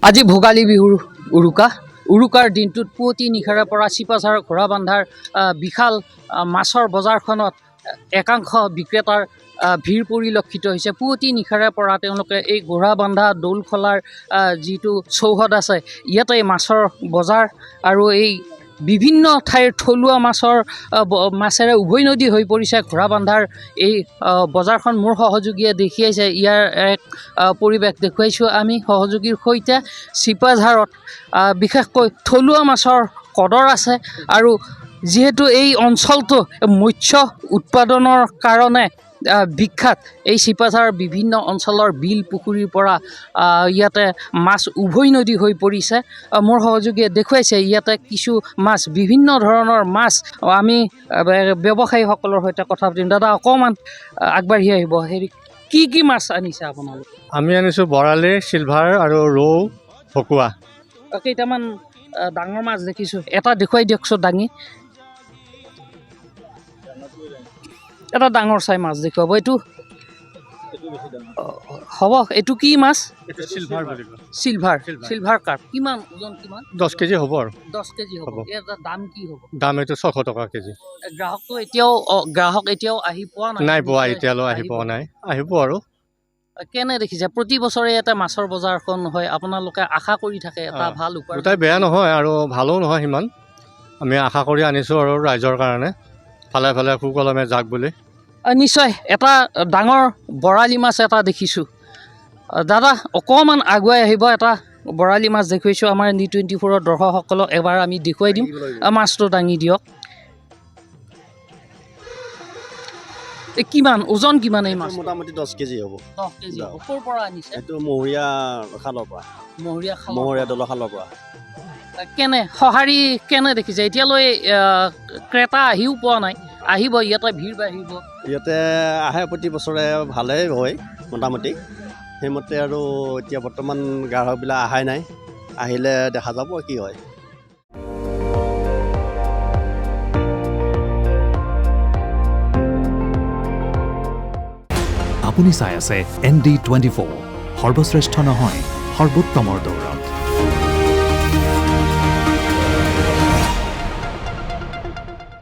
আজি ভোগালী বিহুৰ উৰুকাৰ দিনটোত পুৱতি নিশাৰে পৰা চিপাঝাৰ ঘোঁৰা বান্ধাৰ বিশাল মাছৰ বজাৰখনত একাংশ বিক্ৰেতাৰ ভিৰ পৰিলক্ষিত হৈছে। পুৱতি নিশাৰে পৰা তেওঁলোকে এই ঘোঁৰা বান্ধা দৌলখোলাৰ যিটো চৌহদ আছে ইয়াতে মাছৰ বজাৰ আৰু এই বিভিন্ন ঠাইৰ থলুৱা মাছেৰে উভৈনদী হৈ পৰিছে ঘোঁৰা বান্ধাৰ এই বজাৰখন। মোৰ সহযোগীয়ে দেখিয়াইছে ইয়াৰ এক পৰিৱেশ দেখুৱাইছোঁ আমি সহযোগীৰ সৈতে। চিপাঝাৰত বিশেষকৈ থলুৱা মাছৰ কদৰ আছে আৰু যিহেতু এই অঞ্চলটো মৎস্য উৎপাদনৰ কাৰণে বিখ্যাত, এই চিপাঝাৰ বিভিন্ন অঞ্চলৰ বিল পুখুৰীৰ পৰা ইয়াতে মাছ উভৈনদী হৈ পৰিছে। মোৰ সহযোগীয়ে দেখুৱাইছে ইয়াতে কিছু মাছ, বিভিন্ন ধৰণৰ মাছ। আমি ব্যৱসায়ীসকলৰ সৈতে কথা পাতিম। দাদা অকণমান আগবাঢ়ি আহিব। কি মাছ আনিছে আপোনালোকে? আমি আনিছোঁ বৰালি, চিলভাৰ আৰু ৰৌ, ভকুৱা। কেইটামান ডাঙৰ মাছ দেখিছোঁ, এটা দেখুৱাই দিয়কচোন দাঙি। এটা ডাঙৰ চাই মাছ দেখুৱাব। এইটো হ'ব, এইটো কি মাছ? Silver carp. কিমান ওজন? কিমান? 10 কেজি হ'ব আৰু 10 কেজি হ'ব। এটা দাম কি হ'ব? দাম এইটো 600 টকা কেজি। গ্ৰাহক এতিয়াও আহি পোৱা নাই? নাই পোৱা, এতিয়ালৈ আহি পোৱা নাই, আহিব আৰু। কেনে দেখিছে? প্ৰতি বছৰে ইয়াতে মাছৰ বজাৰখন হয়, আপোনালোকে আশা কৰি থাকে এটা ভাল উপাৰ্জন? গোটাই বেয়া নহয় আৰু ভালো নহয় সিমান। আমি আশা কৰি আনিছোঁ আৰু ৰাইজৰ কাৰণে ফালে ফালে সুকলমে যাক বুলি। নিশ্চয় এটা ডাঙৰ বৰালি মাছ এটা দেখিছোঁ। দাদা অকণমান আগুৱাই আহিব। এটা বৰালি মাছ দেখুৱাইছোঁ আমাৰ N24 দৰ্শকসকলক এবাৰ আমি দেখুৱাই দিম। মাছটো দাঙি দিয়ক। কিমান ওজন? কিমান এই মাছ? মোটামুটি 10 কেজি হ'ব। 10 কেজি হ'ব। ক'ৰ পৰা আনিছে? এইটো মহৰীয়া খালৰ পৰা। মহৰীয়া দলৰ খালৰ পৰা। কেনে সঁহাৰি কেনে দেখিছে? এতিয়ালৈ ক্ৰেতা আহিও পোৱা নাই, আহিব, ইয়াতে ভিৰ বাঢ়িব? ইয়াতে আহে প্ৰতি বছৰে, ভালেই হয় মোটামুটি। সেইমতে আৰু এতিয়া বৰ্তমান গ্ৰাহকবিলাক অহাই নাই, আহিলে দেখা যাব কি হয়। আপুনি চাই আছে ND24, সৰ্বশ্ৰেষ্ঠ নহয় সৰ্বোত্তমৰ দৌৰত।